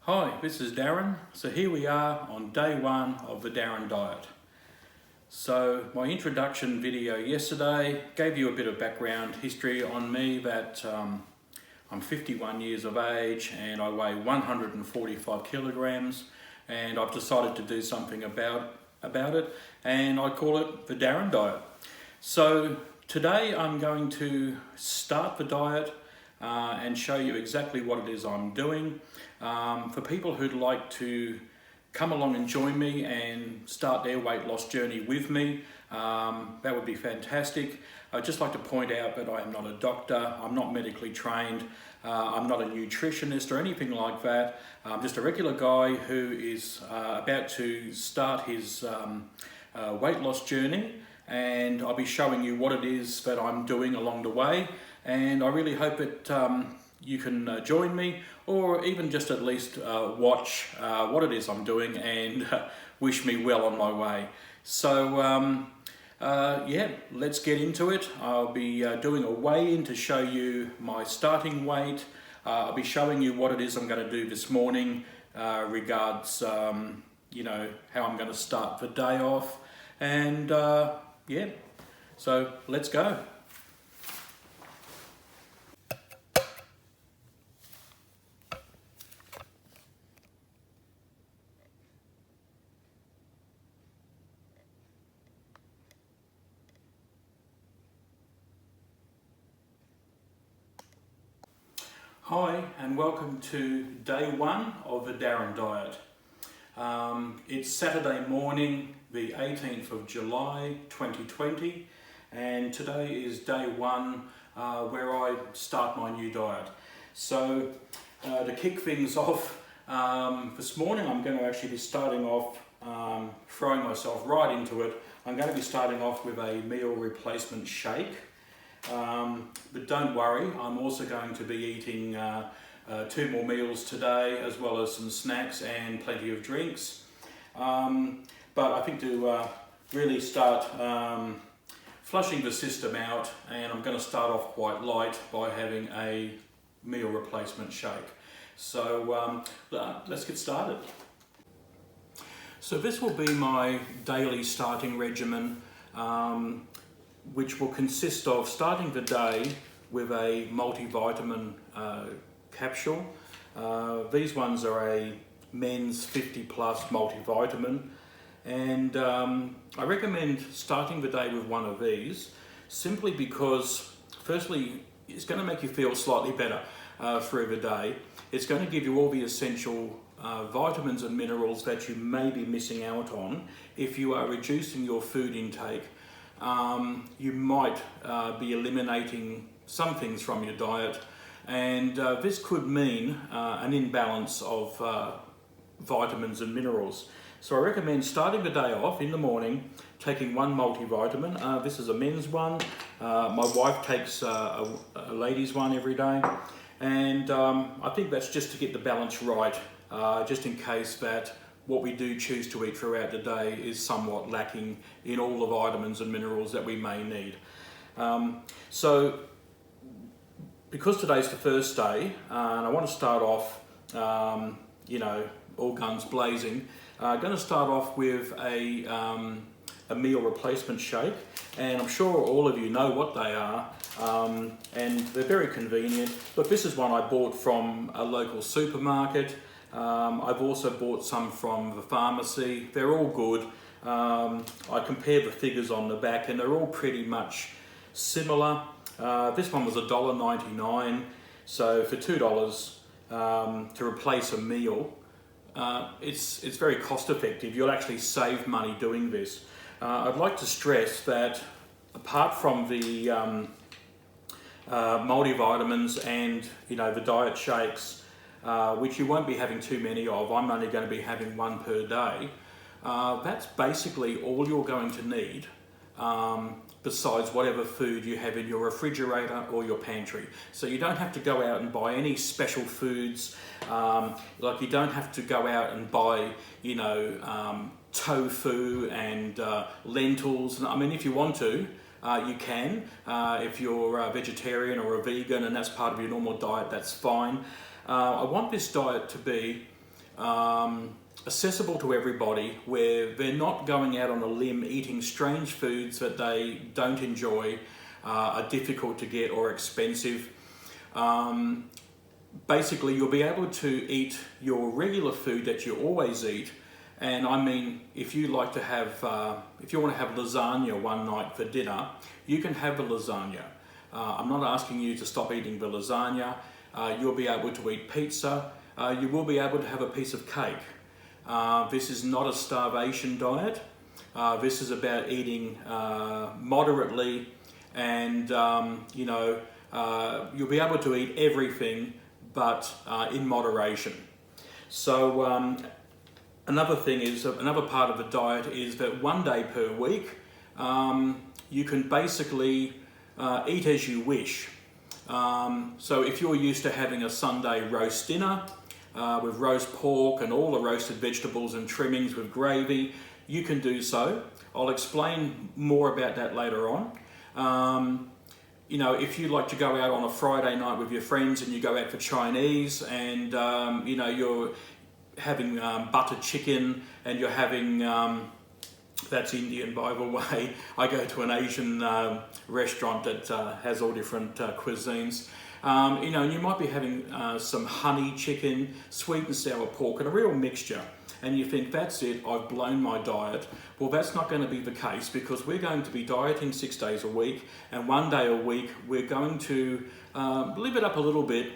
Hi, this is Darren. So here we are on day one of the Darren Diet. So my introduction video yesterday gave you a bit of background history on me that I'm 51 years of age and I weigh 145 kilograms, and I've decided to do something about it, and I call it the Darren Diet. So today I'm going to start the diet and show you exactly what it is I'm doing. For people who'd like to come along and join me and start their weight loss journey with me, that would be fantastic. I'd just like to point out that I am not a doctor, I'm not medically trained, I'm not a nutritionist or anything like that. I'm just a regular guy who is about to start his weight loss journey, and I'll be showing you what it is that I'm doing along the way, and I really hope that you can join me, or even just at least watch what it is I'm doing and wish me well on my way. So yeah, let's get into it. I'll be doing a weigh-in to show you my starting weight. I'll be showing you what it is I'm going to do this morning regards you know, how I'm going to start the day off, and yeah, so let's go. Hi and welcome to day one of the Darren Diet. It's Saturday morning, the 18th of July 2020, and today is day one where I start my new diet. So to kick things off, this morning I'm going to actually be starting off, throwing myself right into it. I'm going to be starting off with a meal replacement shake. But don't worry, I'm also going to be eating 2 more meals today, as well as some snacks and plenty of drinks. But I think to really start flushing the system out, and I'm going to start off quite light by having a meal replacement shake. So let's get started. So this will be my daily starting regimen, which will consist of starting the day with a multivitamin capsule. These ones are a men's 50 plus multivitamin, and I recommend starting the day with one of these simply because, firstly, it's going to make you feel slightly better through the day. It's going to give you all the essential vitamins and minerals that you may be missing out on if you are reducing your food intake. You might be eliminating some things from your diet, and this could mean an imbalance of vitamins and minerals. So I recommend starting the day off in the morning, taking one multivitamin. This is a men's one. My wife takes a ladies' one every day, and I think that's just to get the balance right, just in case that what we do choose to eat throughout the day is somewhat lacking in all the vitamins and minerals that we may need. So because today's the first day, and I want to start off, you know, all guns blazing, I'm going to start off with a meal replacement shake, and I'm sure all of you know what they are, and they're very convenient. Look, this is one I bought from a local supermarket. I've also bought some from the pharmacy. They're all good. I compared the figures on the back and they're all pretty much similar. This one was $1.99, so for $2 to replace a meal, it's very cost effective. You'll actually save money doing this. I'd like to stress that apart from the multivitamins and, you know, the diet shakes, which you won't be having too many of, I'm only going to be having one per day. That's basically all you're going to need, besides whatever food you have in your refrigerator or your pantry. So you don't have to go out and buy any special foods, like you don't have to go out and buy, you know, tofu and lentils. I mean, if you want to, you can. If you're a vegetarian or a vegan and that's part of your normal diet, that's fine. I want this diet to be accessible to everybody, where they're not going out on a limb eating strange foods that they don't enjoy, are difficult to get or expensive. Basically, you'll be able to eat your regular food that you always eat. And I mean, if you like to have, if you want to have lasagna one night for dinner, you can have the lasagna. I'm not asking you to stop eating the lasagna. You'll be able to eat pizza. You will be able to have a piece of cake. This is not a starvation diet. This is about eating moderately, and you'll be able to eat everything, but in moderation. So another thing is, another part of the diet is that 1 day per week, you can basically eat as you wish. So if you're used to having a Sunday roast dinner with roast pork and all the roasted vegetables and trimmings with gravy, you can do so. I'll explain more about that later on. If you like to go out on a Friday night with your friends and you go out for Chinese, and you're having butter chicken, and you're having that's Indian, by the way. I go to an Asian restaurant that has all different cuisines. And you might be having some honey chicken, sweet and sour pork, and a real mixture. And you think, that's it, I've blown my diet. Well, that's not going to be the case, because we're going to be dieting 6 days a week, and 1 day a week we're going to live it up a little bit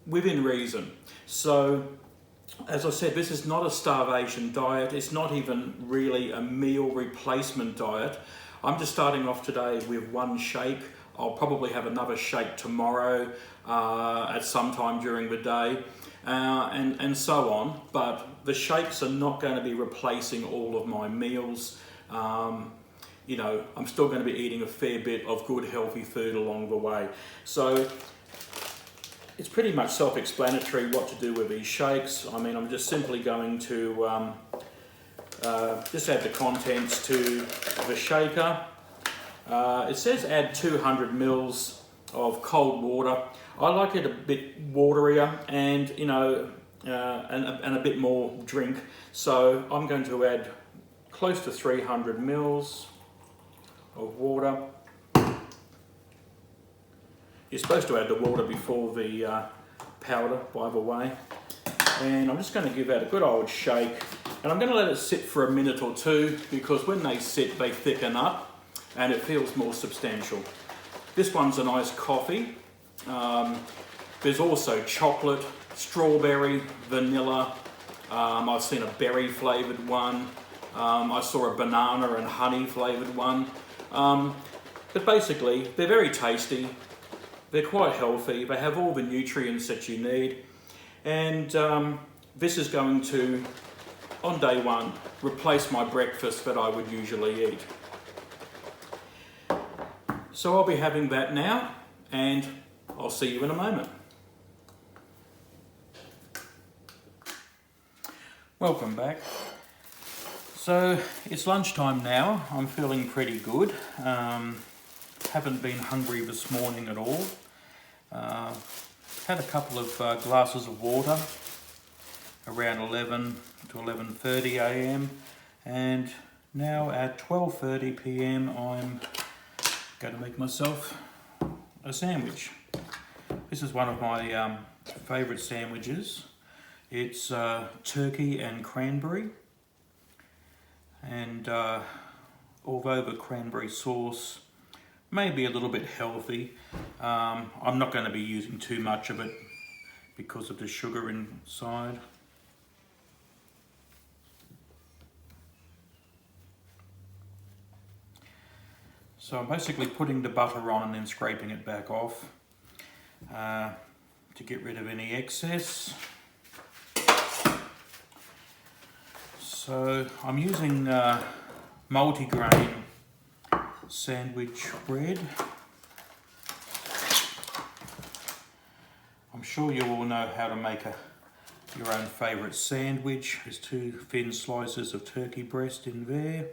within reason. So, as I said, this is not a starvation diet. It's not even really a meal replacement diet. I'm just starting off today with one shake. I'll probably have another shake tomorrow at some time during the day, and so on. But the shakes are not going to be replacing all of my meals. I'm still going to be eating a fair bit of good, healthy food along the way. So it's pretty much self-explanatory what to do with these shakes. I mean, I'm just simply going to just add the contents to the shaker. It says add 200 mils of cold water. I like it a bit waterier and and a bit more drink. So I'm going to add close to 300 mils of water. You're supposed to add the water before the powder, by the way. And I'm just going to give that a good old shake. And I'm going to let it sit for a minute or two, because when they sit, they thicken up and it feels more substantial. This one's an iced coffee. There's also chocolate, strawberry, vanilla. I've seen a berry flavoured one. I saw a banana and honey flavoured one. But basically, they're very tasty. They're quite healthy. They have all the nutrients that you need. And this is going to, on day one, replace my breakfast that I would usually eat. So I'll be having that now, and I'll see you in a moment. Welcome back. So it's lunchtime now. I'm feeling pretty good. Haven't been hungry this morning at all. Had a couple of glasses of water around 11 to 11:30 a.m. and now at 12:30 p.m. I'm going to make myself a sandwich. This is one of my favourite sandwiches. It's turkey and cranberry, and although the cranberry sauce may be a little bit healthy, I'm not going to be using too much of it because of the sugar inside. So I'm basically putting the butter on and then scraping it back off to get rid of any excess. So I'm using multi-grain sandwich bread. I'm sure you all know how to make your own favourite sandwich. There's 2 thin slices of turkey breast in there.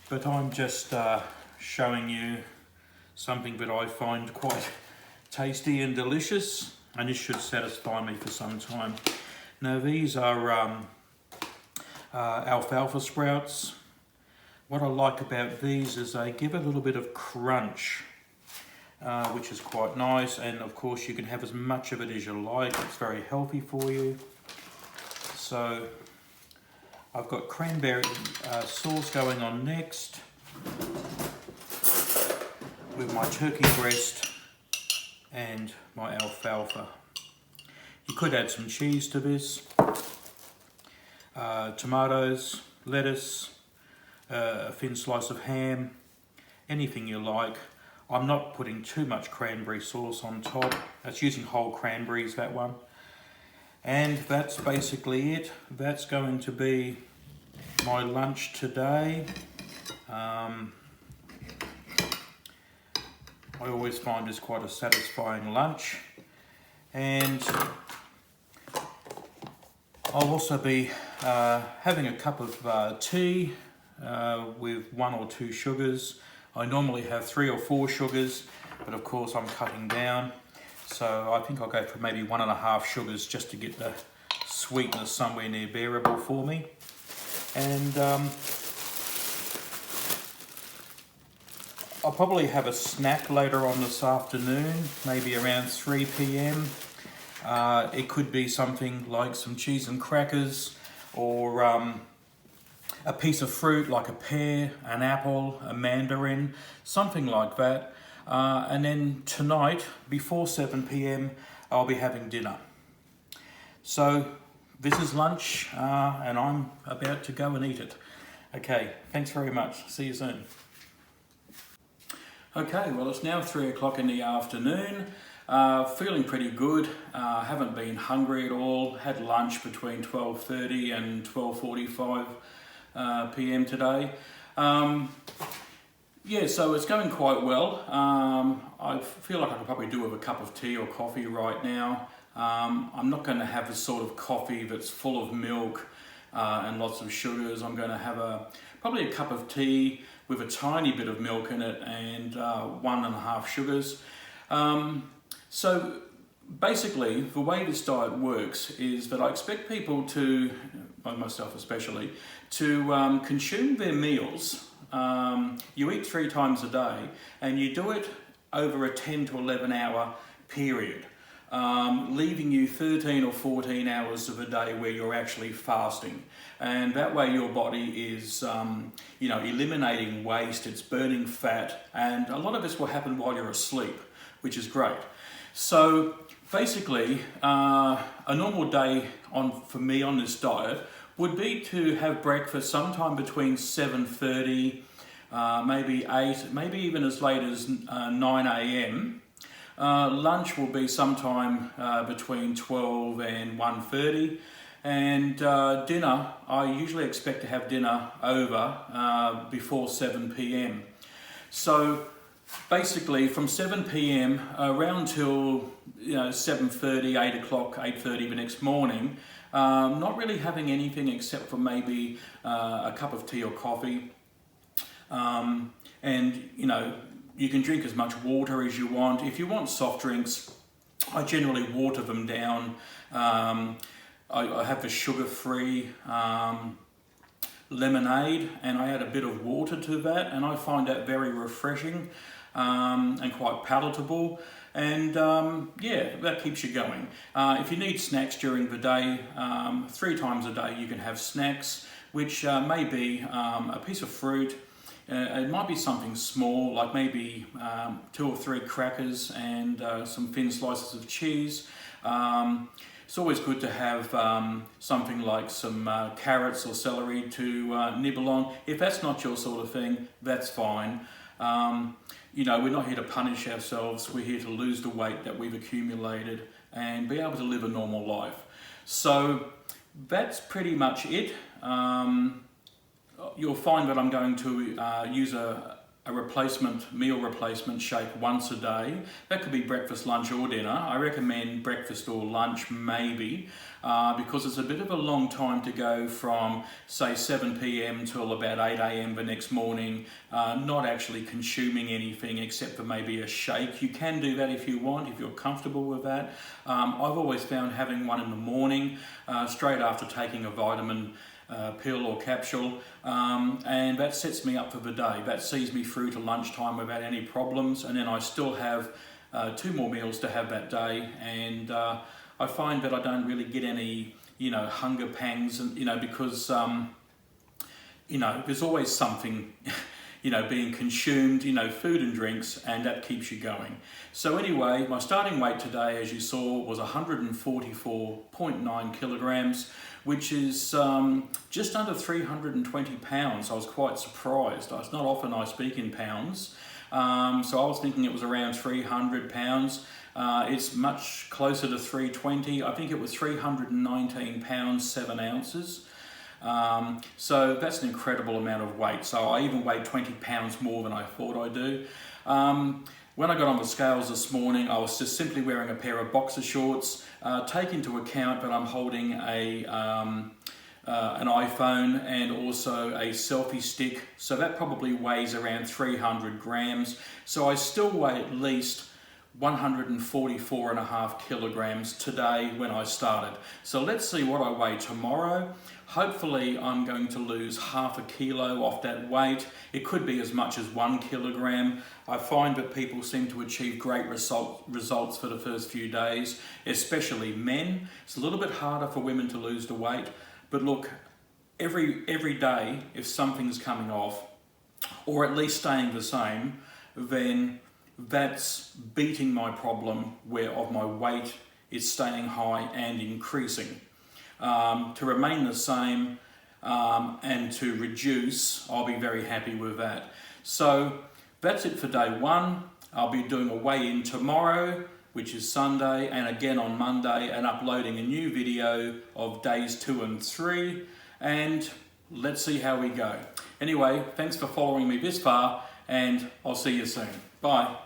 But I'm just showing you something that I find quite tasty and delicious. and this should satisfy me for some time. Now these are alfalfa sprouts. What I like about these is they give a little bit of crunch, which is quite nice, and of course you can have as much of it as you like. It's very healthy for you. So I've got cranberry sauce going on next with my turkey breast and my alfalfa. You could add some cheese to this, tomatoes, lettuce, a thin slice of ham, anything you like. I'm not putting too much cranberry sauce on top. That's using whole cranberries, that one. And that's basically it. That's going to be my lunch today. I always find this quite a satisfying lunch. And I'll also be having a cup of tea with 1 or 2 sugars. I normally have 3 or 4 sugars, but of course I'm cutting down. So I think I'll go for maybe 1.5 sugars just to get the sweetness somewhere near bearable for me. And I'll probably have a snack later on this afternoon, maybe around 3 p.m. It could be something like some cheese and crackers, or a piece of fruit like a pear, an apple, a mandarin, something like that. And then tonight, before 7 p.m, I'll be having dinner. So this is lunch, and I'm about to go and eat it. Okay, thanks very much. See you soon. Okay, well it's now 3 o'clock in the afternoon. Feeling pretty good. Haven't been hungry at all. Had lunch between 12:30 and 12:45 p.m. today. Yeah, so it's going quite well. I feel like I could probably do with a cup of tea or coffee right now. I'm not going to have a sort of coffee that's full of milk and lots of sugars. I'm going to have probably a cup of tea with a tiny bit of milk in it and 1.5 sugars. So basically, the way this diet works is that I expect people to, myself especially, to consume their meals. You eat 3 times a day, and you do it over a 10 to 11 hour period, leaving you 13 or 14 hours of a day where you're actually fasting. And that way your body is eliminating waste, it's burning fat, and a lot of this will happen while you're asleep, which is great. So basically, a normal day for me on this diet would be to have breakfast sometime between 7:30, maybe 8, maybe even as late as 9 a.m. Lunch will be sometime between 12 and 1:30. And dinner, I usually expect to have dinner over before 7 p.m. So basically from 7 p.m. around till 7:30, 8 o'clock, 8:30 the next morning, not really having anything except for maybe a cup of tea or coffee. And you can drink as much water as you want. If you want soft drinks, I generally water them down. I have the sugar-free lemonade, and I add a bit of water to that, and I find that very refreshing and quite palatable. And yeah, that keeps you going. If you need snacks during the day, 3 times a day you can have snacks, which may be a piece of fruit. It might be something small, like maybe 2 or 3 crackers and some thin slices of cheese. It's always good to have something like some carrots or celery to nibble on. If that's not your sort of thing, that's fine. We're not here to punish ourselves. We're here to lose the weight that we've accumulated and be able to live a normal life. So that's pretty much it. You'll find that I'm going to use a a meal replacement shake once a day. That could be breakfast, lunch or dinner. I recommend breakfast or lunch maybe, because it's a bit of a long time to go from say 7 p.m. till about 8 a.m. the next morning, not actually consuming anything except for maybe a shake. You can do that if you want, if you're comfortable with that. I've always found having one in the morning, straight after taking a vitamin pill or capsule, and that sets me up for the day. That sees me through to lunchtime without any problems, and then I still have 2 more meals to have that day, and I find that I don't really get any hunger pangs, and because there's always something being consumed, food and drinks, and that keeps you going. So anyway, my starting weight today, as you saw, was 144.9 kilograms, which is just under 320 pounds. I was quite surprised. It's not often I speak in pounds, so I was thinking it was around 300 pounds. It's much closer to 320. I think it was 319 pounds, 7 ounces. So that's an incredible amount of weight. So I even weighed 20 pounds more than I thought I'd do. When I got on the scales this morning, I was just simply wearing a pair of boxer shorts. Take into account that I'm holding an iPhone and also a selfie stick. So that probably weighs around 300 grams. So I still weigh at least 144.5 kilograms today when I started. So let's see what I weigh tomorrow. Hopefully I'm going to lose half a kilo off that weight. It could be as much as 1 kilogram. I find that people seem to achieve great results for the first few days, especially men. It's a little bit harder for women to lose the weight, but look, every day if something's coming off or at least staying the same, then that's beating my problem of my weight is staying high and increasing. To remain the same and to reduce, I'll be very happy with that. So that's it for day 1. I'll be doing a weigh-in tomorrow, which is Sunday, and again on Monday, and uploading a new video of days 2 and 3, and let's see how we go. Anyway, thanks for following me this far, and I'll see you soon. Bye.